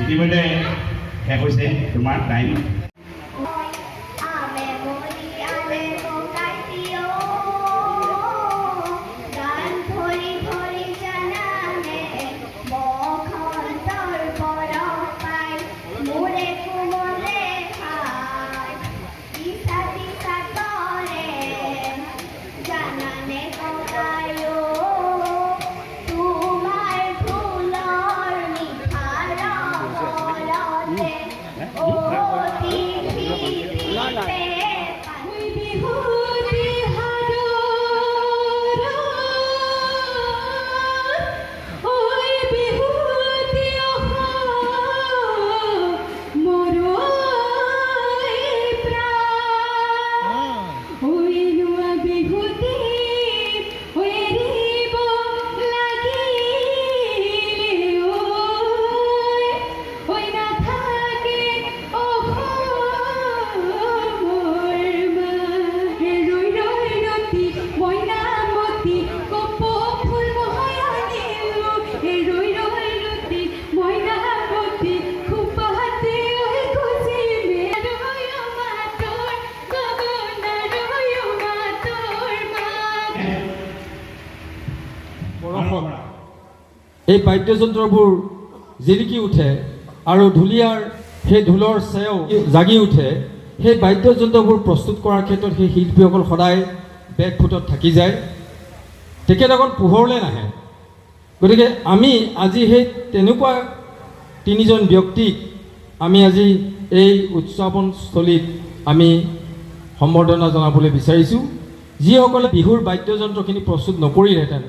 ইতিমধ্যে শেষ হৈছে তোমাৰ টাইম। এই বাদ্যযন্ত্ৰবোৰ জিলিকি উঠে আৰু ঢুলীয়াৰ সেই ঢোলৰ চেও জাগি উঠে। সেই বাদ্যযন্ত্ৰবোৰ প্ৰস্তুত কৰাৰ ক্ষেত্ৰত সেই শিল্পীসকল সদায় বেকফুটত থাকি যায়, তেখেতসকল পোহৰলৈ নাহে। গতিকে আমি আজি সেই তেনেকুৱা তিনিজন ব্যক্তিক আমি আজি এই উদযাপনস্থলীত আমি সম্বৰ্ধনা জনাবলৈ বিচাৰিছোঁ, যিসকলে বিহুৰ বাদ্যযন্ত্ৰখিনি প্ৰস্তুত নকৰিলেহেঁতেন,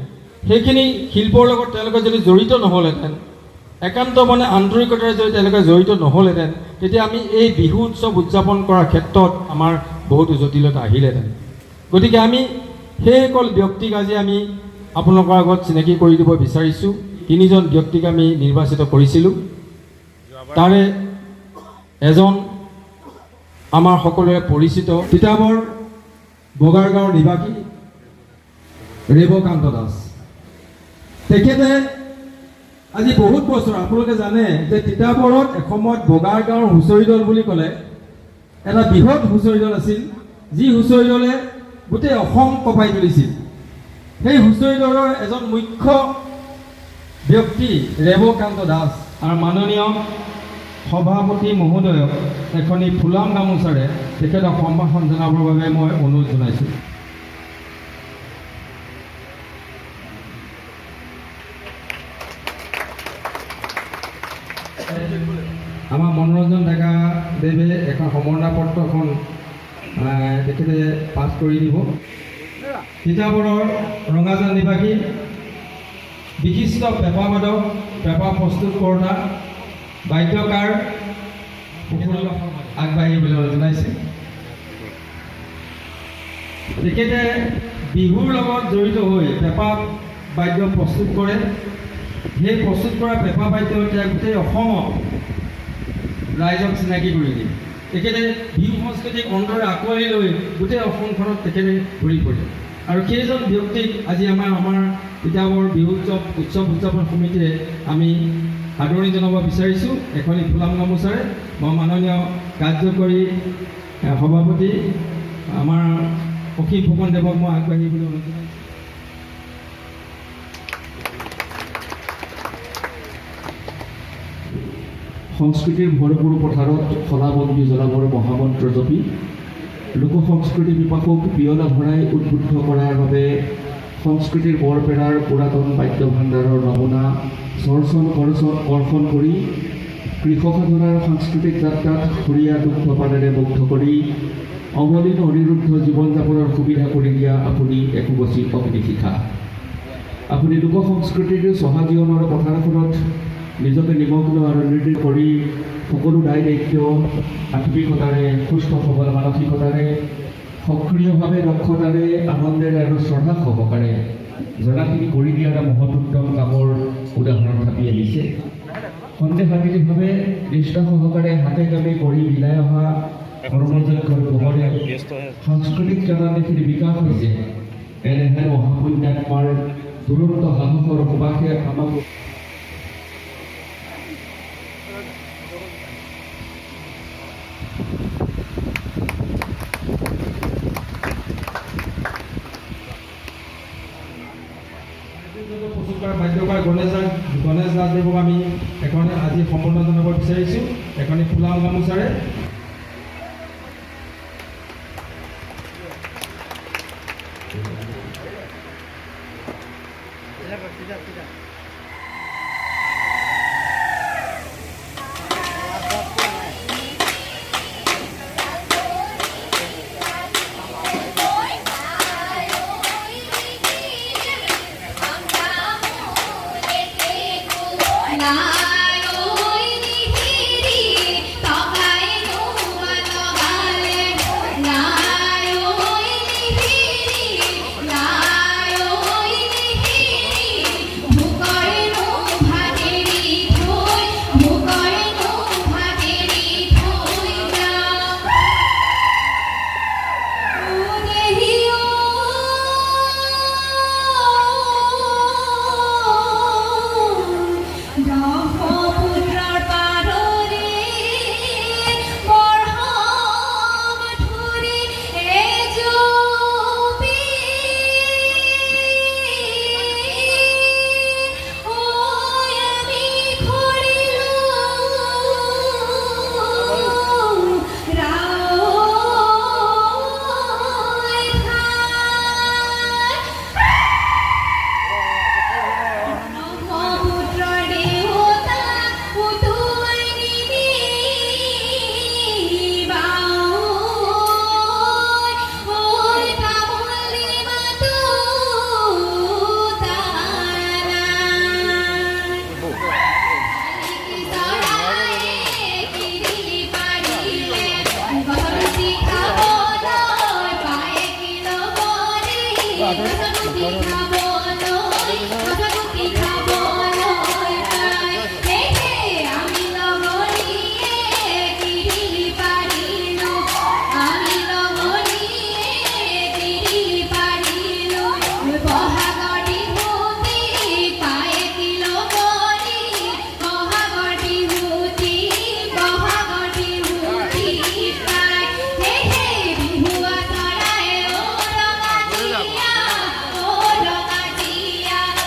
সেইখিনি শিল্পৰ লগত তেওঁলোকে যদি জড়িত নহ'লহেঁতেন, একান্ত মানে আন্তৰিকতাৰে যদি তেওঁলোকে জড়িত নহ'লহেঁতেন, তেতিয়া আমি এই বিহু উৎসৱ উদযাপন কৰাৰ ক্ষেত্ৰত আমাৰ বহুতো জটিলতা আহিলেহেঁতেন। গতিকে আমি সেইসকল ব্যক্তিক আজি আমি আপোনালোকৰ আগত চিনাকি কৰি দিব বিচাৰিছোঁ। তিনিজন ব্যক্তিক আমি নিৰ্বাচিত কৰিছিলোঁ, তাৰে এজন আমাৰ সকলোৰে পৰিচিত তিতাবৰ বগাৰগাঁৱৰ নিবাসী ৰেৱকান্ত দাস। তেখেতে আজি বহুত বছৰ, আপোনালোকে জানে যে তিতাবৰত এসময়ত বগাৰগাঁৱৰ হুঁচৰি দল বুলি ক'লে এটা বৃহৎ হুঁচৰি দল আছিল, যি হুঁচৰি দলে গোটেই অসম কঁপাই তুলিছিল। সেই হুঁচৰি দলৰ এজন মুখ্য ব্যক্তি ৰেৱকান্ত দাস আৰু মাননীয় সভাপতি মহোদয়ক এখনি ফুলাম গামোচাৰে তেখেতক সম্ভাষণ জনাবৰ বাবে মই অনুৰোধ জনাইছোঁ। আমাৰ মনোৰঞ্জন ডেকা দেৱে এখন সম্বৰ্ধনা পত্ৰখন তেখেতে পাছ কৰি দিব। তিতাবৰৰ ৰঙাজান নিবাসী বিশিষ্ট পেঁপাবাদক, পেঁপা প্ৰস্তুত কৰোঁতা, বাদ্যকাৰ আগবাঢ়িবলৈ জনাইছে। তেখেতে বিহুৰ লগত জড়িত হৈ পেঁপা বাদ্য প্ৰস্তুত কৰে। সেই প্ৰস্তুত কৰা পেঁপা বাদ্য এতিয়া গোটেই অসমত ৰাইজক চিনাকি কৰি দিয়ে। তেখেতে বিহু সংস্কৃতিক অন্তৰে আঁকোৱালি লৈ গোটেই অসমখনত তেখেতে ঘূৰি ফুৰে। আৰু সেইজন ব্যক্তিক আজি আমাৰ তিতাবৰ বিহু উৎসৱ উদযাপন সমিতিয়ে আমি আদৰণি জনাব বিচাৰিছোঁ এখনি ফুলাম গামোচাৰে। মই মাননীয় কাৰ্যকৰী সভাপতি আমাৰ অসীম ফুকন দেৱক মই আগবাঢ়িবলৈ অনুৰোধ জনাইছোঁ। সংস্কৃতিৰ ভৰপূৰ পথাৰত শলাবন্তি জ্বলাবৰ মহামন্ত্ৰ জপি লোক সংস্কৃতি বিপাকক পিয়লা ভৰাই উদ্বুদ্ধ কৰাৰ বাবে সংস্কৃতিৰ বৰপেৰাৰ পুৰাতন বাদ্য ভাণ্ডাৰৰ নমুনা কৰ্ষণ কৰি কৃষক সাধনাৰ সাংস্কৃতিক যাত্ৰাত সুৰীয়া দুগ্ধপানেৰে মুগ্ধ কৰি অমলিন অনিৰুদ্ধ জীৱন যাপনৰ সুবিধা কৰি দিয়া আপুনি একোগছি অগ্নিশিখা। আপুনি লোক সংস্কৃতিৰ চহা জীৱনৰ পথাৰখনত নিজকে নিমগ্ন আৰু নিৰ্দেশ কৰি সকলো দায় দায়িত্ব আত্মিকতাৰে সুস্থ সবল মানসিকতাৰে সক্ৰিয়ভাৱে দক্ষতাৰে আনন্দেৰে আৰু শ্ৰদ্ধা সহকাৰে জনাখিনি কৰি দিয়াৰ মহৎোত্তম কামৰ উদাহৰণ থাপি আহিছে। সন্দেহাতীতভাৱে নিষ্ঠা সহকাৰে হাতে কামে কৰি বিলাই অহা কৰ্মযজ্ঞৰ পোহৰে সাংস্কৃতিক জননীতিৰ বিকাশ হৈছে। এনেহেন মহাপুণ্যাত্মাৰ দুৰন্ত সাহসৰ সুবাসে আমাক প্ৰস্তুত কৰা বাদ্যকাৰ গণেশ দাসদেৱক আমি এখন আজি সম্বৰ্ধনা জনাব বিচাৰিছোঁ এখনি ফুলাম গামোচাৰে।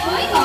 Oi,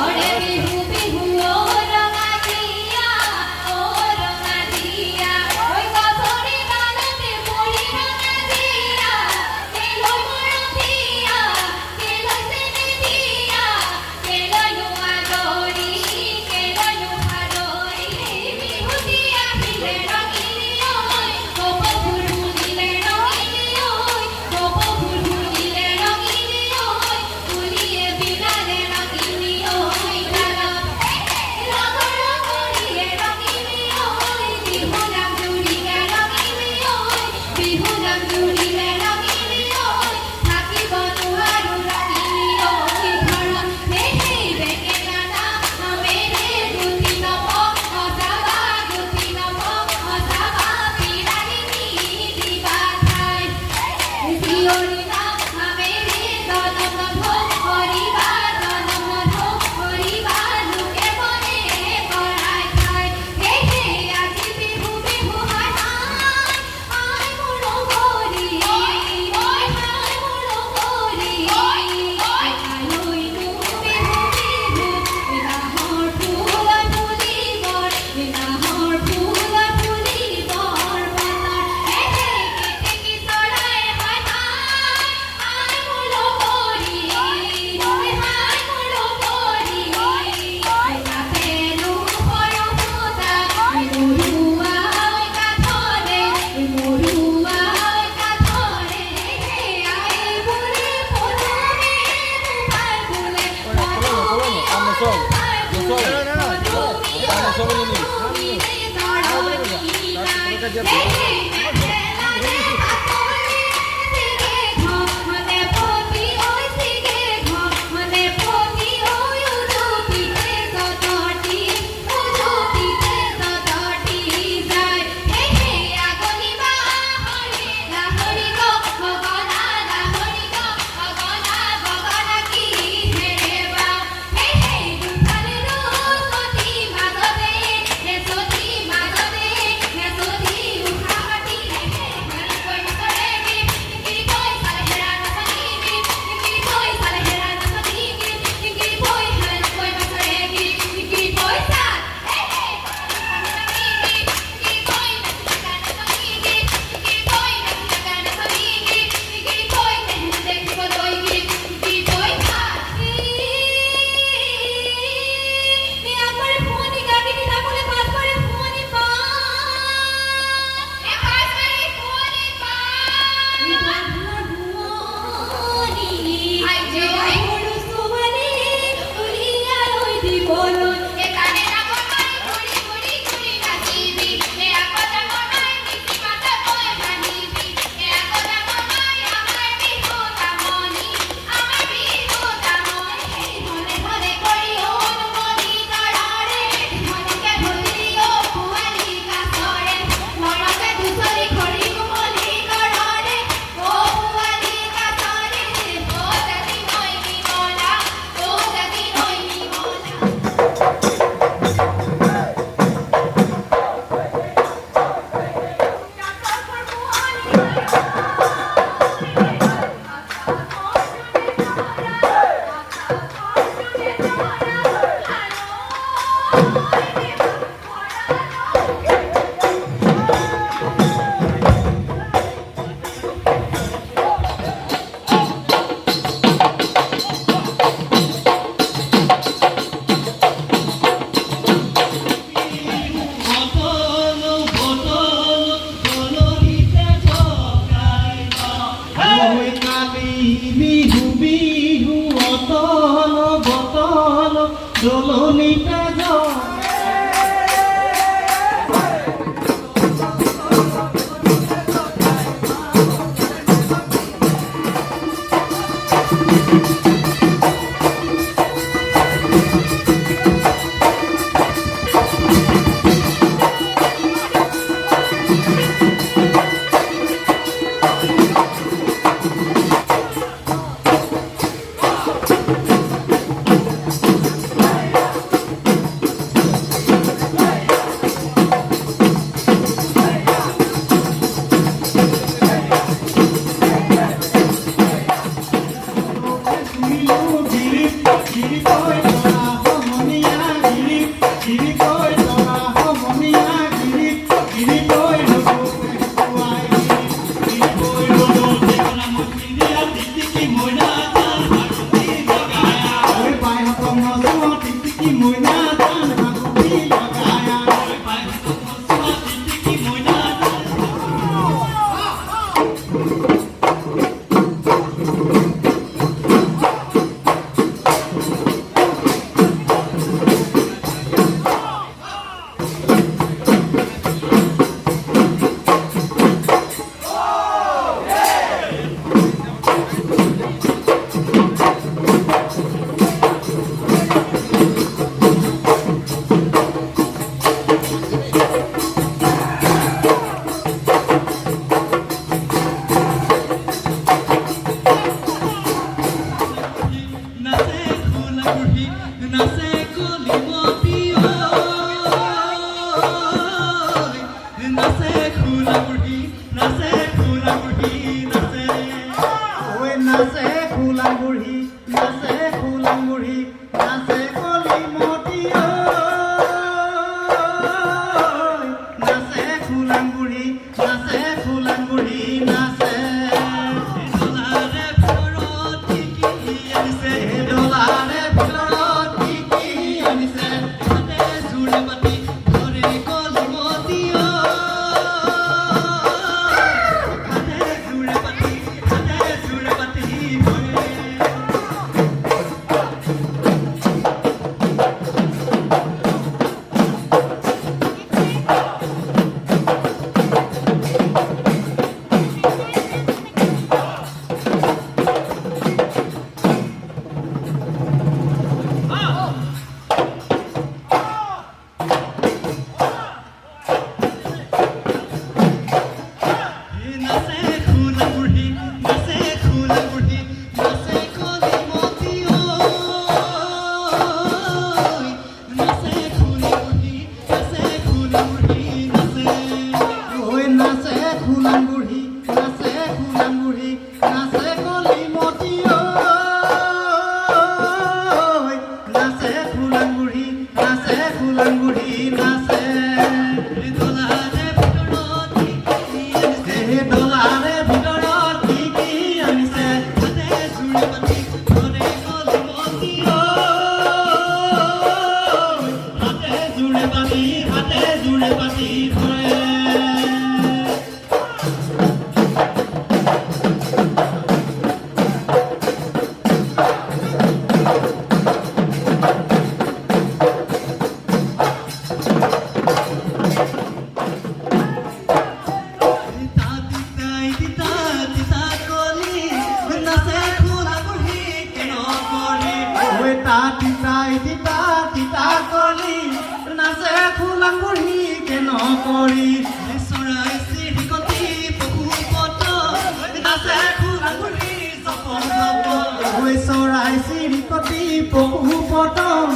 চৰাই চিৰিকটি পহু পতং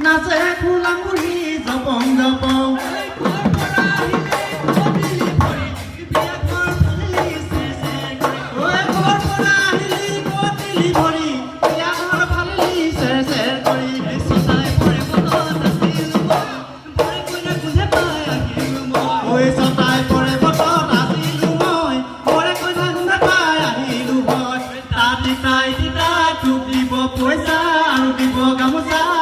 নাচে খোলাংগুৰি জপং জপং পইচা আৰু দিব গামোচা